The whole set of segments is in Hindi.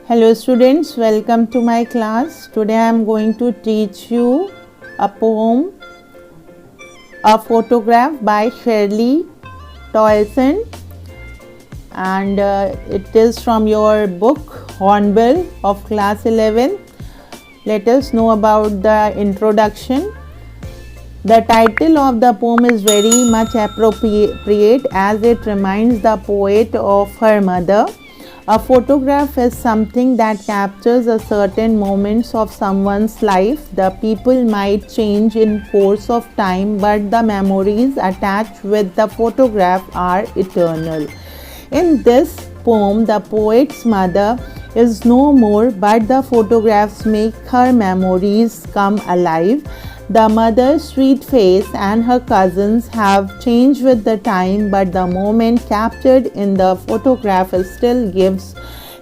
Hello students, welcome to my class. Today I am going to teach you a poem, a photograph by Shirley Toyson, and it is from your book Hornbill of class 11. Let us know about the introduction. The title of the poem is very much appropriate as it reminds the poet of her mother. A photograph is something that captures a certain moments of someone's life. The people might change in course of time, but the memories attached with the photograph are eternal. In this poem, the poet's mother is no more, but the photographs make her memories come alive. The mother's sweet face and her cousins have changed with the time, but the moment captured in the photograph still gives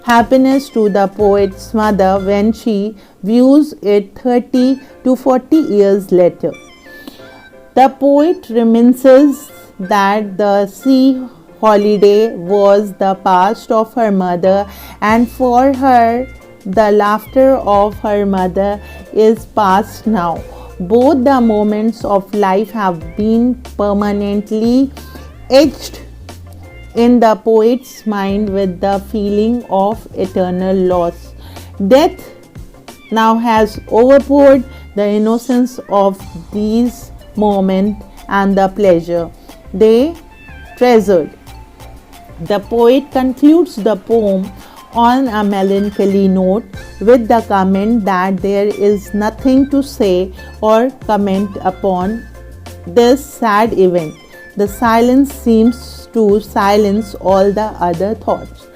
happiness to the poet's mother when she views it 30 to 40 years later. The poet reminisces that the sea holiday was the past of her mother, and for her, the laughter of her mother is past now. Both the moments of life have been permanently etched in the poet's mind with the feeling of eternal loss. Death now has overpoured the innocence of these moments and the pleasure they treasured. The poet concludes the poem on a melancholy note with the comment that there is nothing to say or comment upon this sad event. The silence seems to silence all the other thoughts.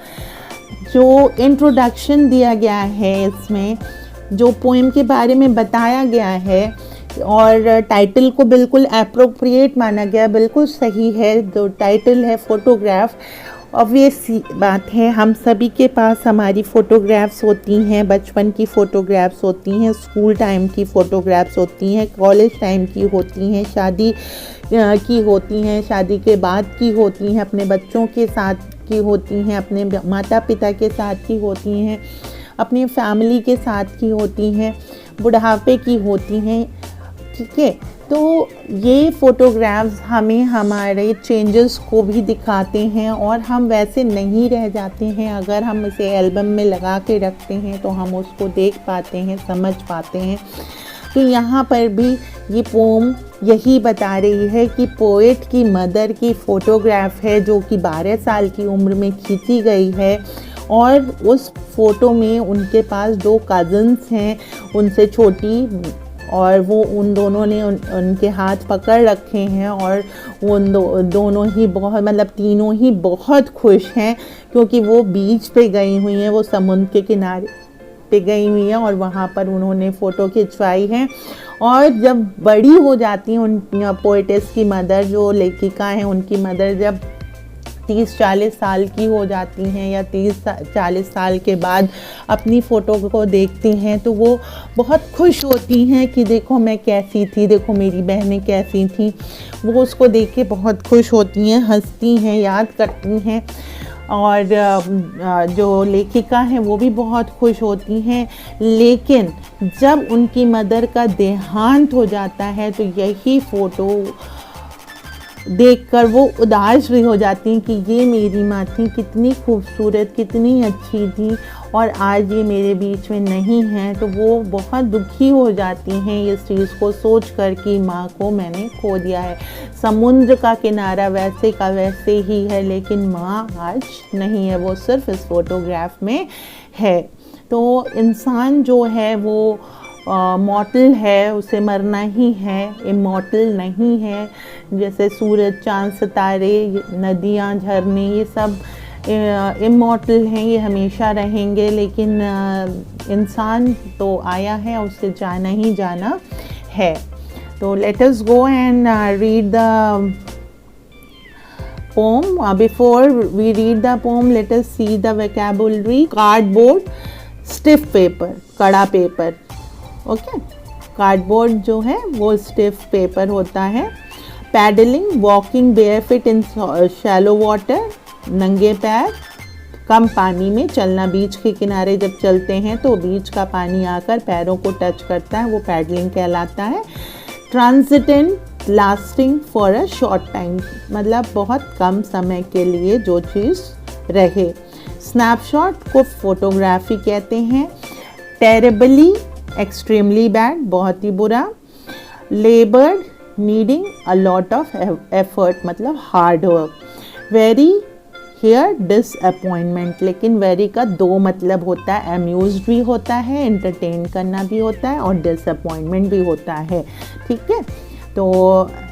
जो इंट्रोडक्शन दिया गया है, इसमें जो पोएम के बारे में बताया गया है और टाइटल को बिल्कुल एप्रोप्रिएट माना गया, बिल्कुल सही है. जो टाइटल है फोटोग्राफ, ऑब्वियस बात है, हम सभी के पास हमारी फ़ोटोग्राफ्स होती हैं. बचपन की फ़ोटोग्राफ्स होती हैं, स्कूल टाइम की फ़ोटोग्राफ्स होती हैं, कॉलेज टाइम की होती हैं, शादी की होती हैं, शादी के बाद की होती हैं, अपने बच्चों के साथ की होती हैं, अपने माता पिता के साथ की होती हैं, अपनी फैमिली के साथ की होती हैं, बुढ़ापे की होती हैं. ठीक है, तो ये फ़ोटोग्राफ्स हमें हमारे चेंजेस को भी दिखाते हैं और हम वैसे नहीं रह जाते हैं. अगर हम इसे एल्बम में लगा के रखते हैं तो हम उसको देख पाते हैं, समझ पाते हैं. तो यहाँ पर भी ये पोम यही बता रही है कि पोएट की मदर की फ़ोटोग्राफ है जो कि 12 साल की उम्र में खींची गई है, और उस फ़ोटो में उनके पास 2 कज़न्स हैं उनसे छोटी, और वो उन दोनों ने उनके हाथ पकड़ रखे हैं, और उन दोनों ही बहुत, मतलब तीनों ही बहुत खुश हैं क्योंकि वो बीच पे गई हुई हैं, वो समुद्र के किनारे पे गई हुई हैं और वहाँ पर उन्होंने फ़ोटो खिंचवाई है. और जब बड़ी हो जाती हैं उन पोएटेस की मदर, जो लेखिका हैं, उनकी मदर जब 30-40 साल की हो जाती हैं या 30-40 साल के बाद अपनी फ़ोटो को देखती हैं तो वो बहुत खुश होती हैं कि देखो मैं कैसी थी, देखो मेरी बहनें कैसी थी. वो उसको देख के बहुत खुश होती हैं, हंसती हैं, याद करती हैं. और जो लेखिका हैं वो भी बहुत खुश होती हैं. लेकिन जब उनकी मदर का देहांत हो जाता है तो यही फ़ोटो देखकर वो उदास भी हो जाती हैं कि ये मेरी माँ थी, कितनी खूबसूरत, कितनी अच्छी थी, और आज ये मेरे बीच में नहीं है. तो वो बहुत दुखी हो जाती हैं इस चीज़ को सोच कर कि माँ को मैंने खो दिया है. समुद्र का किनारा वैसे का वैसे ही है, लेकिन माँ आज नहीं है, वो सिर्फ इस फोटोग्राफ में है. तो इंसान जो है वो मॉर्टल है, उसे मरना ही है, इमॉर्टल नहीं है. जैसे सूरज, चाँद, सितारे, नदियाँ, झरने, ये सब इमॉर्टल हैं, ये हमेशा रहेंगे. लेकिन इंसान तो आया है, उसे जाना ही जाना है. तो let us go and read the poem. Before we read the poem, let us see the vocabulary. Cardboard, stiff paper, कड़ा पेपर. ओके, कार्डबोर्ड जो है वो स्टिफ पेपर होता है. पैडलिंग, वॉकिंग बेयरफिट इन शैलो वाटर, नंगे पैर, कम पानी में चलना, बीच के किनारे जब चलते हैं तो बीच का पानी आकर पैरों को टच करता है, वो पैडलिंग कहलाता है। Transient, lasting for a short time, मतलब बहुत कम समय के लिए जो चीज़ रहे। स्नैपशॉट को फोटोग्राफी कहते हैं। टेरेबली, एक्सट्रीमली बैड, बहुत ही बुरा। Laboured, needing a lot of effort, मतलब hard work. Very, here disappointment, लेकिन वेरी का दो मतलब होता है, अम्यूज्ड भी होता है, एंटरटेन करना भी होता है, और डिसअपॉइंटमेंट भी होता है, ठीक है। तो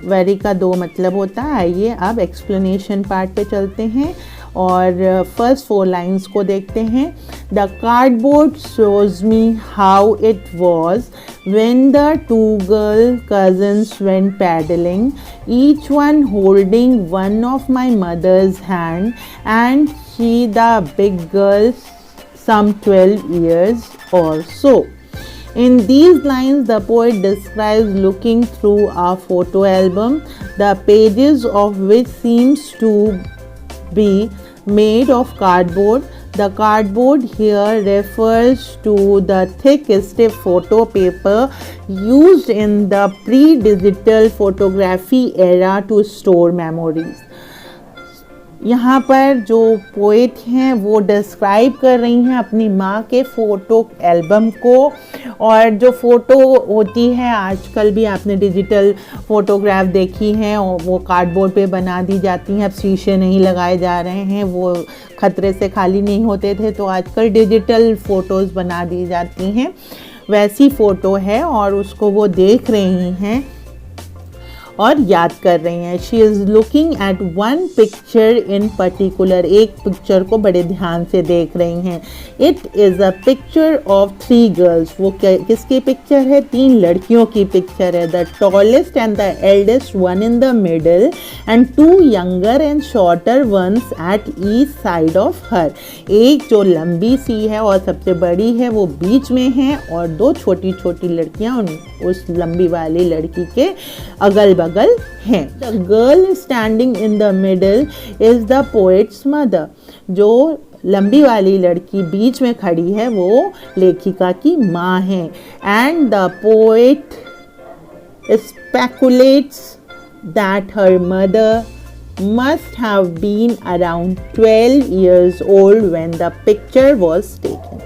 वेरी का दो मतलब होता है। आइए अब एक्सप्लेनेशन पार्ट पे चलते हैं और फर्स्ट 4 लाइन्स को देखते हैं। The cardboard shows me how it was when the 2 girl cousins went paddling, each one holding one of my mother's hand, and she the big girl, some 12 years or so. In these lines, the poet describes looking through a photo album, the pages of which seems to be made of cardboard. The cardboard here refers to the thick stiff photo paper used in the pre-digital photography era to store memories. यहाँ पर जो पोएट हैं वो डिस्क्राइब कर रही हैं अपनी माँ के फ़ोटो एल्बम को, और जो फ़ोटो होती है आजकल भी आपने डिजिटल फ़ोटोग्राफ देखी हैं, और वो कार्डबोर्ड पे बना दी जाती हैं। अब शीशे नहीं लगाए जा रहे हैं, वो खतरे से खाली नहीं होते थे, तो आजकल डिजिटल फ़ोटोज़ बना दी जाती हैं। वैसी फ़ोटो है और उसको वो देख रही हैं और याद कर रही हैं। She is looking at one picture in particular, एक पिक्चर को बड़े ध्यान से देख रही हैं। It is a picture of 3 girls, वो किसकी पिक्चर है? 3 लड़कियों की पिक्चर है। The tallest and the eldest one in the middle and 2 younger and shorter ones at each side of her, एक जो लंबी सी है और सबसे बड़ी है वो बीच में है, और 2 छोटी छोटी लड़कियां उस लंबी वाली लड़की के अगल बगल हैं। The girl standing in the middle is the poet's mother, जो लंबी वाली लड़की बीच में खड़ी है वो लेखिका की माँ है। And the poet speculates that her mother must have been around 12 years old when the picture was taken.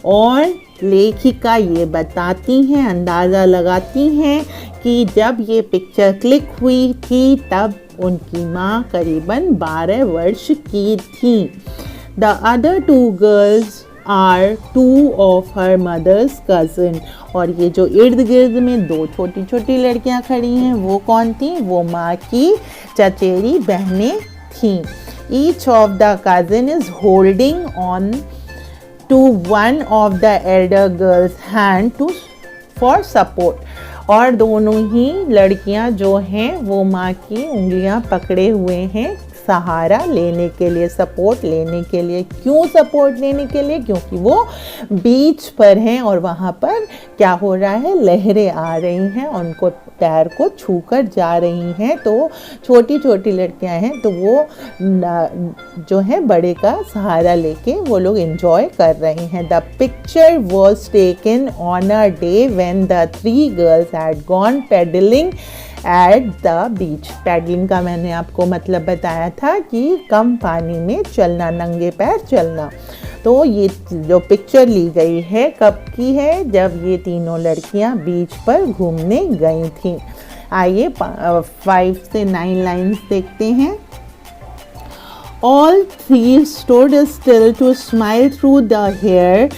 और लेखिका ये बताती हैं, अंदाज़ा लगाती हैं कि जब ये पिक्चर क्लिक हुई थी तब उनकी माँ करीबन 12 वर्ष की थी। The other 2 girls are 2 of her mother's cousin, और ये जो इर्द गिर्द में 2 छोटी छोटी लड़कियां खड़ी हैं वो कौन थी? वो माँ की चचेरी बहनें थीं। Each of the cousin is holding on to one of the elder girl's hand for support, और दोनों ही लड़कियां जो हैं वो माँ की उंगलियां पकड़े हुए हैं सहारा लेने के लिए, सपोर्ट लेने के लिए। क्यों सपोर्ट लेने के लिए? क्योंकि वो बीच पर हैं और वहाँ पर क्या हो रहा है? लहरें आ रही हैं, उनको पैर को छूकर जा रही हैं। तो छोटी छोटी लड़कियाँ हैं तो वो जो है बड़े का सहारा लेके वो लोग एंजॉय कर रही हैं। The picture was taken on a day when the 3 girls had gone paddling at the beach. Paddling का मैंने आपको मतलब बताया था कि कम पानी में चलना, नंगे पैर चलना। तो ये जो पिक्चर ली गई है कब की है? जब ये तीनों लड़कियां बीच पर घूमने गई थीं। आइए 5 से 9 लाइन्स देखते हैं। All 3 stood still to smile through the hair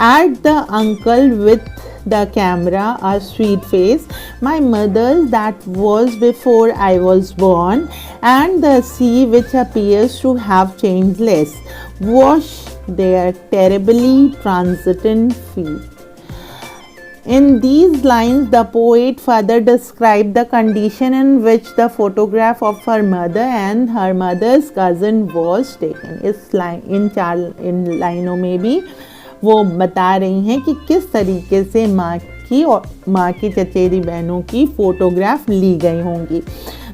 at the uncle with the camera, a sweet face, my mother's that was before I was born, and the sea which appears to have changed less, wash their terribly transitant feet. In these lines, the poet further described the condition in which the photograph of her mother and her mother's cousin was taken. इन लाइनों में भी वो बता रही हैं कि किस तरीके से माँ की और माँ की चचेरी बहनों की फ़ोटोग्राफ ली गई होंगी।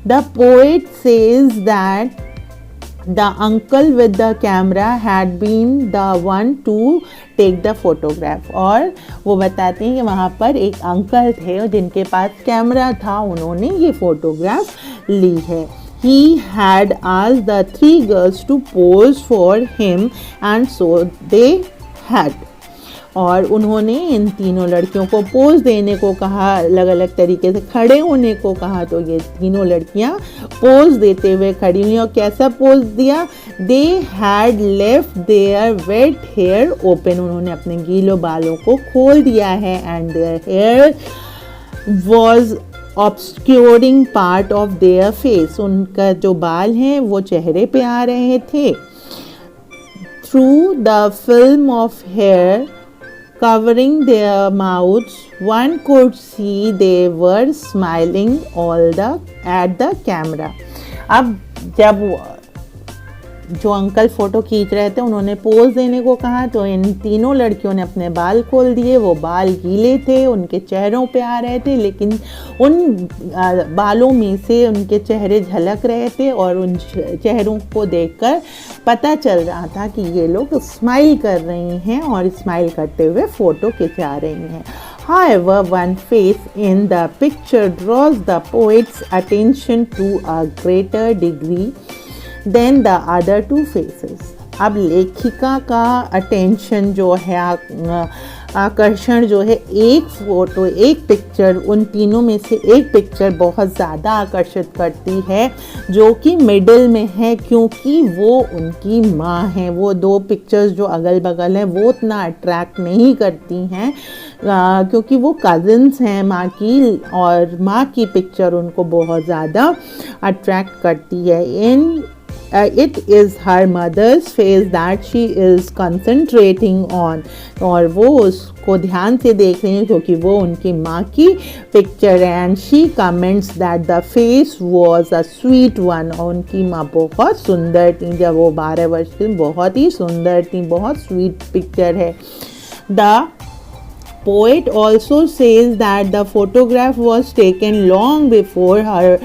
The poet says that The uncle with the camera had been the one to take the photograph. और वो बताते हैं कि वहाँ पर एक अंकल थे जिनके पास कैमरा था, उन्होंने ये फोटोग्राफ ली है. He had asked the 3 girls to pose for him and so they had. और उन्होंने इन तीनों लड़कियों को पोज देने को कहा, अलग अलग तरीके से खड़े होने को कहा. तो ये तीनों लड़कियां पोज देते हुए खड़ी हुई. और कैसा पोज दिया? They had left their wet hair open. उन्होंने अपने गीले बालों को खोल दिया है. And their hair was obscuring part of their face. उनका जो बाल हैं वो चेहरे पे आ रहे थे. Through the film of hair covering their mouths, one could see they were smiling at the camera. अब जब जो अंकल फ़ोटो खींच रहे थे उन्होंने पोज देने को कहा, तो इन तीनों लड़कियों ने अपने बाल खोल दिए. वो बाल गीले थे, उनके चेहरों पे आ रहे थे, लेकिन उन बालों में से उनके चेहरे झलक रहे थे और उन चेहरों को देखकर पता चल रहा था कि ये लोग स्माइल कर रहे हैं और स्माइल करते हुए फ़ोटो खिंचा रही हैं. However, one face in the picture draws the poet's attention to a greater degree than the other 2 faces. अब लेखिका का अटेंशन जो है, आकर्षण जो है, एक फ़ोटो, एक पिक्चर, उन तीनों में से एक पिक्चर बहुत ज़्यादा आकर्षित करती है जो कि मिडिल में है, क्योंकि वो उनकी माँ है. वो 2 पिक्चर्स जो अगल बगल हैं वो उतना अट्रैक्ट नहीं करती हैं क्योंकि वो कज़िन्स हैं माँ की, और माँ की पिक्चर उनको बहुत ज़्यादा अट्रैक्ट करती है. It is her mother's face that she is concentrating on. और वो उसको ध्यान से देख रही हैं क्योंकि वो उनकी माँ की पिक्चर है. And she comments that the face was a sweet one. और उनकी माँ बहुत सुंदर थी. जब वो 12 वर्ष की, बहुत ही सुंदर थी, बहुत स्वीट पिक्चर है. The poet also says that the photograph was taken long before her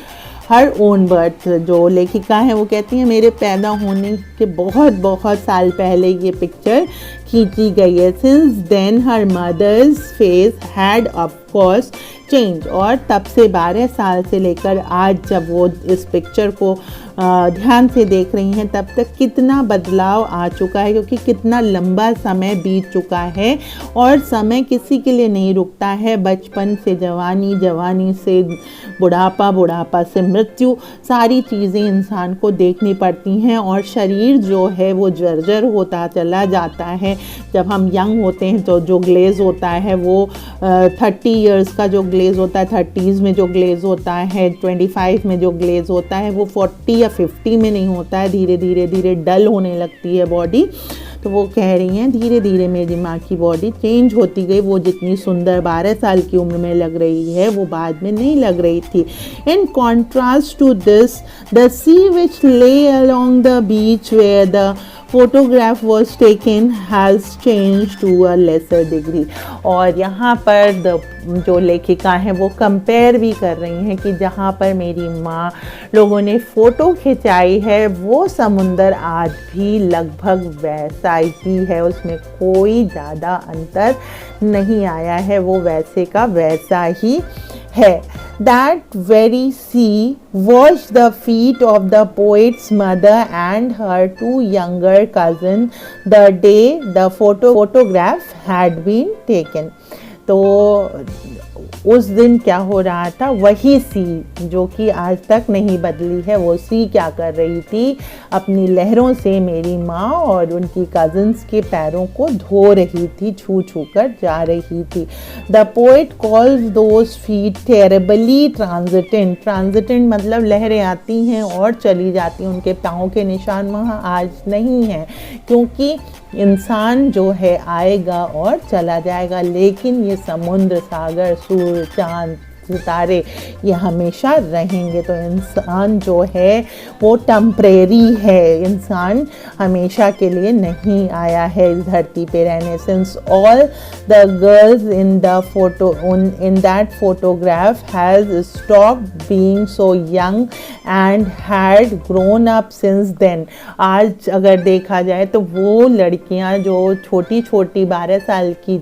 own birth. जो लेखिका है वो कहती हैं मेरे पैदा होने के बहुत साल पहले ये पिक्चर खींची गई है. Since then her mother's face had of course change. और तब से 12 साल से लेकर आज जब वो इस पिक्चर को ध्यान से देख रही हैं, तब तक कितना बदलाव आ चुका है, क्योंकि कितना लंबा समय बीत चुका है. और समय किसी के लिए नहीं रुकता है. बचपन से जवानी, जवानी से बुढ़ापा, बुढ़ापा से मृत्यु, सारी चीज़ें इंसान को देखनी पड़ती हैं. और शरीर जो है वो जर्जर होता चला जाता है. जब हम यंग होते हैं तो जो ग्लेज होता है वो 30 इयर्स का जो ग्लेज होता है, 30s में जो ग्लेज होता है, 25 में जो ग्लेज होता है, वो 40 या 50 में नहीं होता है. धीरे धीरे डल होने लगती है बॉडी. तो वो कह रही हैं धीरे धीरे मेरी माँ की बॉडी चेंज होती गई. वो जितनी सुंदर 12 साल की उम्र में लग रही है वो बाद में नहीं लग रही थी. In contrast to this, the sea which lay along the beach where the photograph was taken has changed to a lesser degree. और यहाँ पर जो लेखिका है वो कंपेयर भी कर रही हैं कि जहाँ पर मेरी माँ लोगों ने फ़ोटो खिंचाई है वो समुंदर आज भी लगभग वैसा ही है. उसमें कोई ज़्यादा अंतर नहीं आया है, वो वैसे का वैसा ही है. That very sea washed the feet of the poet's mother and her 2 younger cousins the day the photograph had been taken. तो उस दिन क्या हो रहा था, वही सी जो कि आज तक नहीं बदली है, वो सी क्या कर रही थी, अपनी लहरों से मेरी माँ और उनकी कज़न्स के पैरों को धो रही थी, छू छू कर जा रही थी. The poet calls those feet terribly transient. Transient मतलब लहरें आती हैं और चली जाती हैं, उनके पाँव के निशान वहाँ आज नहीं हैं, क्योंकि इंसान जो है आएगा और चला जाएगा, लेकिन ये समुद्र, सागर, सूर्य, चांद, सितारे ये हमेशा रहेंगे। तो इंसान जो है वो टेम्परेरी है, इंसान हमेशा के लिए नहीं आया है इस धरती पे रहने। Since all the girls in the photo in that photograph has stopped being so young and had grown up since then. आज अगर देखा जाए तो वो लड़कियां जो छोटी छोटी 12 साल की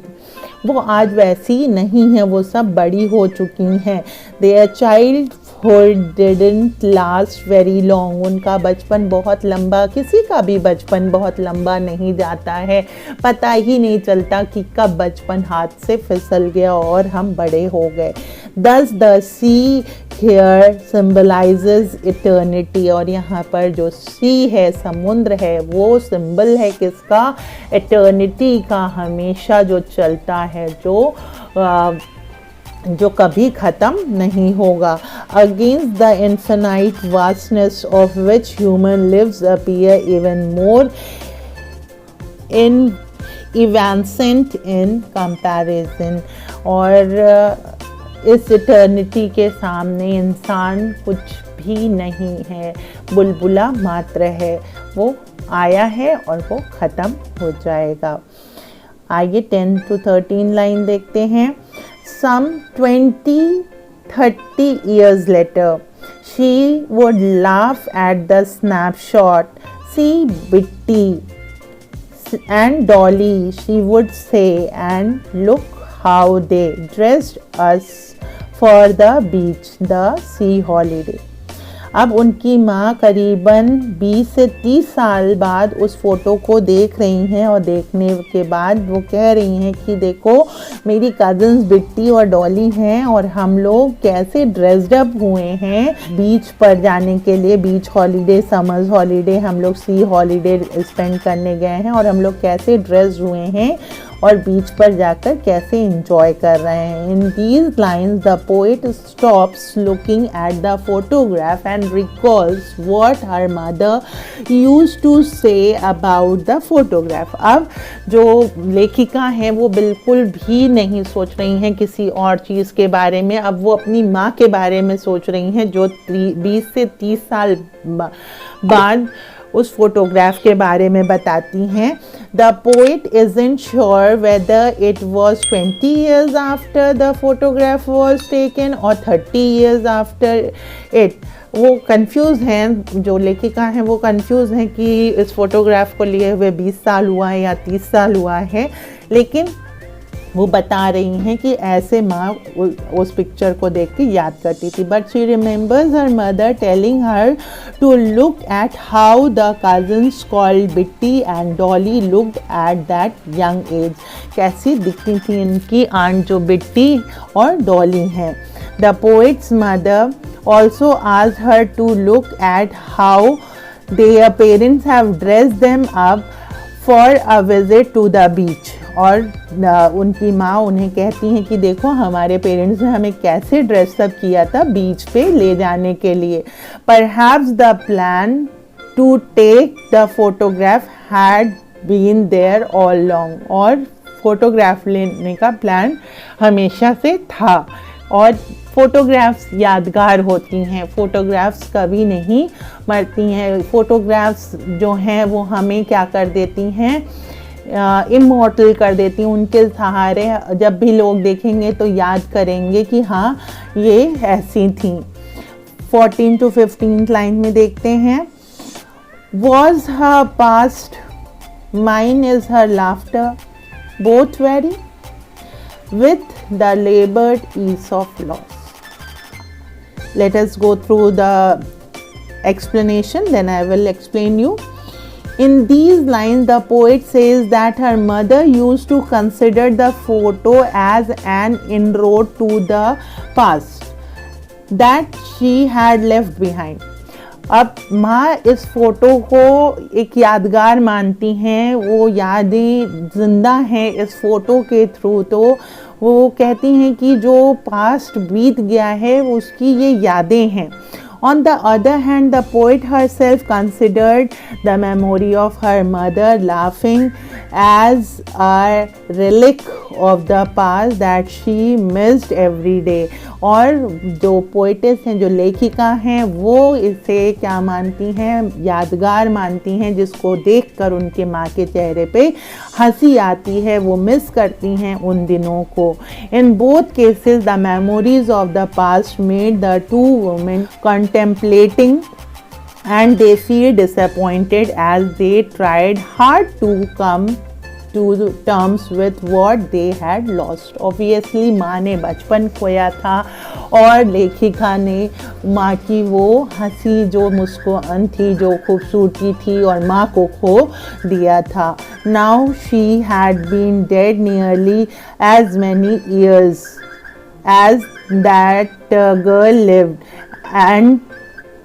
वो आज वैसी नहीं हैं, वो सब बड़ी हो चुकी हैं। Their childhood didn't last very long. उनका बचपन बहुत लंबा, किसी का भी बचपन बहुत लंबा नहीं जाता है, पता ही नहीं चलता कि कब बचपन हाथ से फिसल गया और हम बड़े हो गए। Thus the sea here symbolizes eternity। और यहाँ पर जो सी है, समुद्र है, वो सिंबल है किसका? एटर्निटी का, हमेशा जो चलता है, जो कभी ख़त्म नहीं होगा। Against the infinite vastness of which human lives appear even more evanescent in comparison। और इस इटर्निटी के सामने इंसान कुछ भी नहीं है, बुलबुला मात्र है। वो आया है और वो ख़त्म हो जाएगा। आइए 10 to 13 लाइन देखते हैं। Some 20-30 years later, she would laugh at the snapshot. See Bitty and Dolly, she would say, and look how they dressed us for the beach, the sea holiday। अब उनकी माँ करीबन 20 से 30 साल बाद उस फोटो को देख रही हैं और देखने के बाद वो कह रही हैं कि देखो मेरी कज़न्स बिट्टी और डॉली हैं और हम लोग कैसे ड्रेस्ड अप हुए हैं बीच पर जाने के लिए। बीच हॉलीडे, समर्स हॉलीडे, हम लोग सी हॉलीडे स्पेंड करने गए हैं और हम लोग कैसे ड्रेस्ड हुए हैं और बीच पर जाकर कैसे एंजॉय कर रहे हैं। In these lines the poet stops looking at the photograph and recalls what her mother used to say about the photograph. अब जो लेखिका हैं वो बिल्कुल भी नहीं सोच रही हैं किसी और चीज़ के बारे में, अब वो अपनी माँ के बारे में सोच रही हैं जो 20 से 30 साल बाद उस फोटोग्राफ के बारे में बताती हैं। The poet isn't sure whether it was 20 years after the photograph was taken और 30 years आफ्टर इट। वो कंफ्यूज हैं, जो लेखिका हैं वो कंफ्यूज हैं कि इस फोटोग्राफ को लिए हुए 20 साल हुआ है या 30 साल हुआ है, लेकिन वो बता रही हैं कि ऐसे माँ उस पिक्चर को देख के याद करती थी। But she remembers her mother telling her to look at how the cousins called Bitti and Dolly looked at that young age. कैसी दिखती थी इनकी आंट जो बिट्टी और डॉली हैं। The poet's mother also asked her to look at how their parents have dressed them up for a visit to the beach. और उनकी माँ उन्हें कहती हैं कि देखो हमारे पेरेंट्स ने हमें कैसे ड्रेसअप किया था बीच पे ले जाने के लिए। Perhaps the plan to take the photograph had been there all long. और फोटोग्राफ लेने का प्लान हमेशा से था। और फ़ोटोग्राफ्स यादगार होती हैं, फ़ोटोग्राफ्स कभी नहीं मरती हैं। फ़ोटोग्राफ्स जो हैं वो हमें क्या कर देती हैं, इमॉर्टल कर देती हैं। उनके सहारे जब भी लोग देखेंगे तो याद करेंगे कि हाँ ये ऐसी थी। 14 to 15 लाइन में देखते हैं। Was her past, mine is her laughter, both vary with the labored ease of loss। Let us go through the explanation, then I will explain you। In these lines, the poet says that her mother used to consider the photo as an inroad to the past that she had left behind। अब माँ इस फ़ोटो को एक यादगार मानती हैं, वो यादें ज़िंदा हैं इस फ़ोटो के थ्रू। तो वो कहती हैं कि जो पास्ट बीत गया है उसकी ये यादें हैं On the other hand, the poet herself considered the memory of her mother laughing as a relic of the past that she missed every day. और जो पोइटेस हैं, जो लेखिका हैं, वो इसे क्या मानती हैं, यादगार मानती हैं, जिसको देखकर उनके माँ के चेहरे पे हंसी आती है, वो मिस करती हैं उन दिनों को. In both cases, the memories of the past made the two women contemplating, and they feel disappointed as they tried hard to come to terms with what they had lost. Obviously माँ ने बचपन खोया था और लेखिका ने माँ की वो हंसी, जो मुस्कुराहट थी, जो खूबसूरती थी, और माँ को खो दिया था. Now she had been dead nearly as many years as that girl lived, and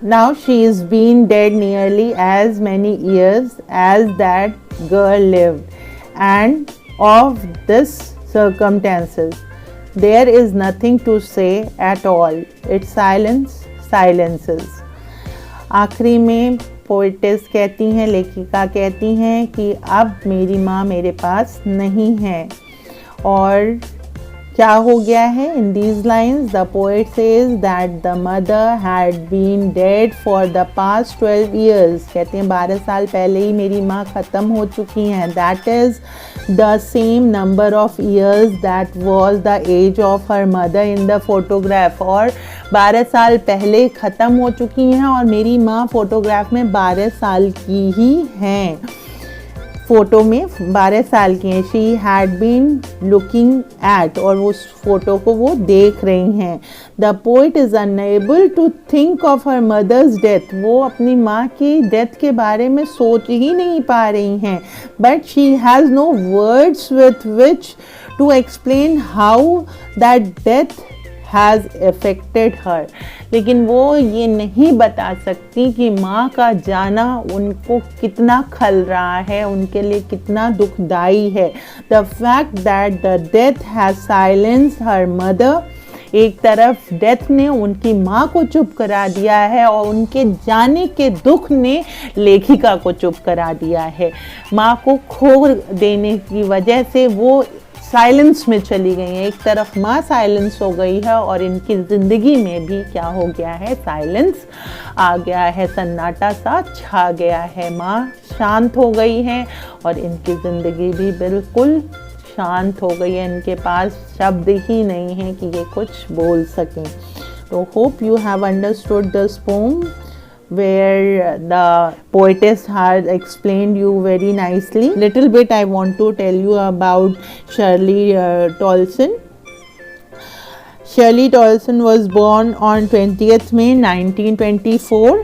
now she is been dead nearly as many years as that girl lived. And of this circumstances, there is nothing to say at all. Its silence silences. आखिरी में पोइटेस कहती हैं, लेखिका कहती हैं कि अब मेरी माँ मेरे पास नहीं है. और क्या हो गया है? In these lines, the poet says that the mother had been dead for the past 12 years. कहते हैं 12 साल पहले ही मेरी माँ ख़त्म हो चुकी हैं. That is the same number of years that was the age of her mother in the photograph. और 12 साल पहले ख़त्म हो चुकी हैं और मेरी माँ फोटोग्राफ में 12 साल की ही हैं. फ़ोटो में 12 साल की हैं. She had been looking at, और उस फोटो को वो देख रही हैं. The poet is unable to think of her mother's death. वो अपनी माँ की डेथ के बारे में सोच ही नहीं पा रही हैं. But she has no words with which to explain how that death has affected her. लेकिन वो ये नहीं बता सकती कि माँ का जाना उनको कितना खल रहा है, उनके लिए कितना दुखदाई है. The fact that the death has silenced her mother. एक तरफ डेथ ने उनकी माँ को चुप करा दिया है और उनके जाने के दुख ने लेखिका को चुप करा दिया है. माँ को खो देने की वजह से वो साइलेंस में चली गई हैं. एक तरफ माँ साइलेंस हो गई है और इनकी ज़िंदगी में भी क्या हो गया है? साइलेंस आ गया है, सन्नाटा सा छा गया है. माँ शांत हो गई हैं और इनकी ज़िंदगी भी बिल्कुल शांत हो गई है. इनके पास शब्द ही नहीं हैं कि ये कुछ बोल सकें. तो hope you have understood this pome where the poetess has explained you very nicely. Little bit I want to tell you about Shirley Tolson. Shirley Tolson was born on 20th May 1924.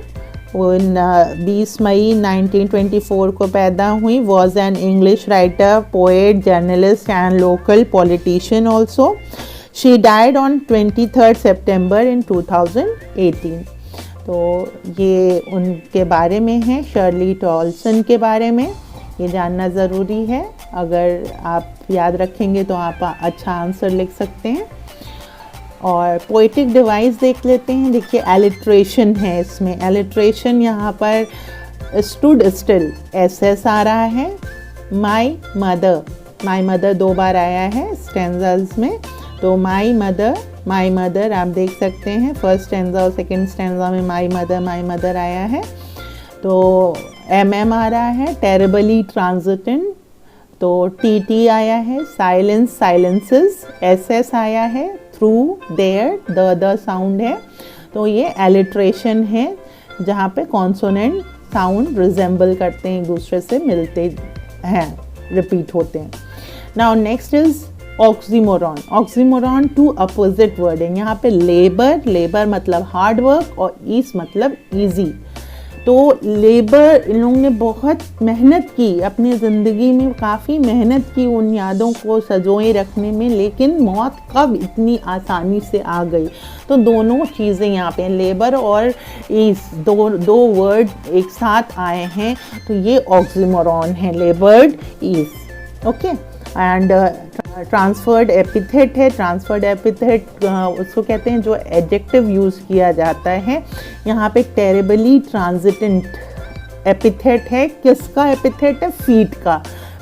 वो 20 मई 1924 को पैदा हुई. Was an English writer, poet, journalist and local politician also. She died on 23rd September in 2018. तो ये उनके बारे में है, शर्ली टॉल्सन के बारे में. ये जानना ज़रूरी है. अगर आप याद रखेंगे तो आप अच्छा आंसर लिख सकते हैं. और पोइटिक डिवाइस देख लेते हैं. देखिए एलिट्रेशन है इसमें. एलिट्रेशन यहाँ पर स्टूड स्टिल एस आ रहा है. माई मदर 2 बार आया है स्टैंजाज में. तो माई मदर आप देख सकते हैं फर्स्ट स्टैंजा और सेकंड स्टैंजा में माई मदर आया है. तो एम आ रहा है. टेरिबली ट्रांजिटेंट. तो टी आया है. साइलेंसेस एस आया है. थ्रू देयर द साउंड है. तो ये एलिट्रेशन है जहाँ पे कॉन्सोनेंट साउंड रिजेंबल करते हैं, एक दूसरे से मिलते हैं, रिपीट होते हैं. Now next is oxymoron two opposite word है. यहाँ पे लेबर मतलब हार्ड वर्क और ईज मतलब इजी. तो लेबर, इन लोगों ने बहुत मेहनत की अपनी ज़िंदगी में, काफ़ी मेहनत की उन यादों को सजोए रखने में, लेकिन मौत कब इतनी आसानी से आ गई. तो दोनों चीज़ें यहाँ पे लेबर और ईज, दो वर्ड एक साथ आए हैं. तो ये ऑक्सीमोरॉन है, labour ease. Okay. And transferred epithet है। ट्रांसफर्ड एपिथेट उसको कहते हैं जो एडजेक्टिव यूज़ किया जाता है। यहाँ पे टेरिबली ट्रांजिटेंट एपिथेट है। किसका एपिथेट है? फीट का,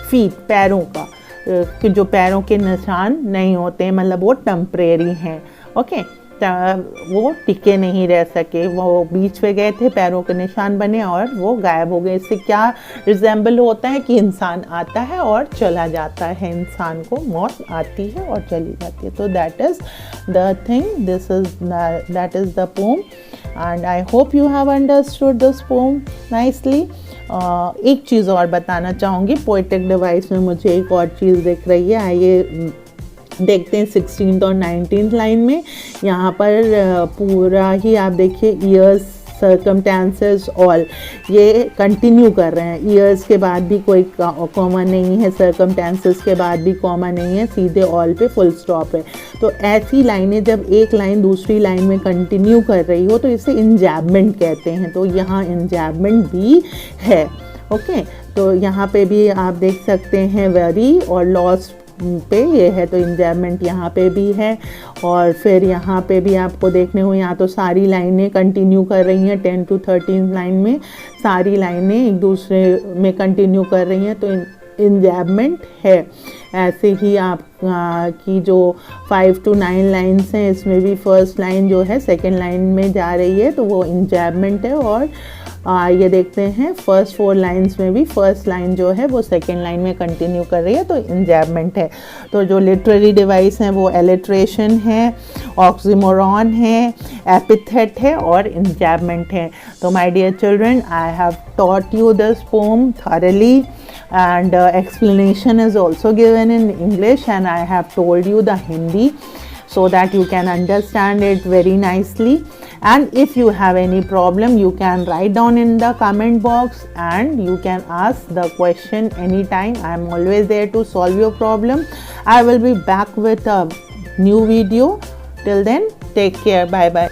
फीट पैरों का, कि जो पैरों के निशान नहीं होते हैं, मतलब वो टेम्परेरी हैं। ओके, वो टिके नहीं रह सके, वो बीच में गए थे, पैरों के निशान बने और वो गायब हो गए। इससे क्या रिजेंबल होता है कि इंसान आता है और चला जाता है, इंसान को मौत आती है और चली जाती है। तो that is the thing, that is the pome and I hope you have understood this pome nicely. एक चीज़ और बताना चाहूँगी, पोएटिक डिवाइस में मुझे एक और चीज़ दिख रही है, आइए देखते हैं 16th और 19th लाइन में। यहाँ पर पूरा ही आप देखिए ईयर्स, सर्कमस्टेंसेस, ऑल, ये कंटिन्यू कर रहे हैं। ईयर्स के बाद भी कोई कॉमा नहीं है, सर्कमस्टेंसेस के बाद भी कॉमा नहीं है, सीधे ऑल पे फुल स्टॉप है। तो ऐसी लाइनें जब एक लाइन दूसरी लाइन में कंटिन्यू कर रही हो तो इसे इंजैबमेंट कहते हैं। तो यहाँ इंजैबमेंट भी है। ओके, तो यहाँ पे भी आप देख सकते हैं वेरी और लॉस्ट पे ये है, तो इंजॉयमेंट यहाँ पे भी है। और फिर यहाँ पे भी आपको देखने हो, यहाँ तो सारी लाइनें कंटिन्यू कर रही हैं, 10 to 13 लाइन में सारी लाइनें एक दूसरे में कंटिन्यू कर रही हैं, तो इंजॉयमेंट है। ऐसे ही आप की जो 5 to 9 लाइन्स हैं, इसमें भी फर्स्ट लाइन जो है सेकेंड लाइन में जा रही है, तो वो इंजॉयमेंट है। और ये देखते हैं फर्स्ट 4 लाइन्स में भी फर्स्ट लाइन जो है वो सेकेंड लाइन में कंटिन्यू कर रही है, तो इंजॉयमेंट है। तो जो लिटरेरी डिवाइस हैं वो एलिट्रेशन है, ऑक्सीमोरॉन है, एपिथेट है और इंजॉयमेंट है। तो my dear children, I have taught you this poem thoroughly and explanation is also given in English, and I have told you the Hindi so that you can understand it very nicely. And if you have any problem, you can write down in the comment box and you can ask the question anytime. I am always there to solve your problem. I will be back with a new video. Till then, take care. Bye bye.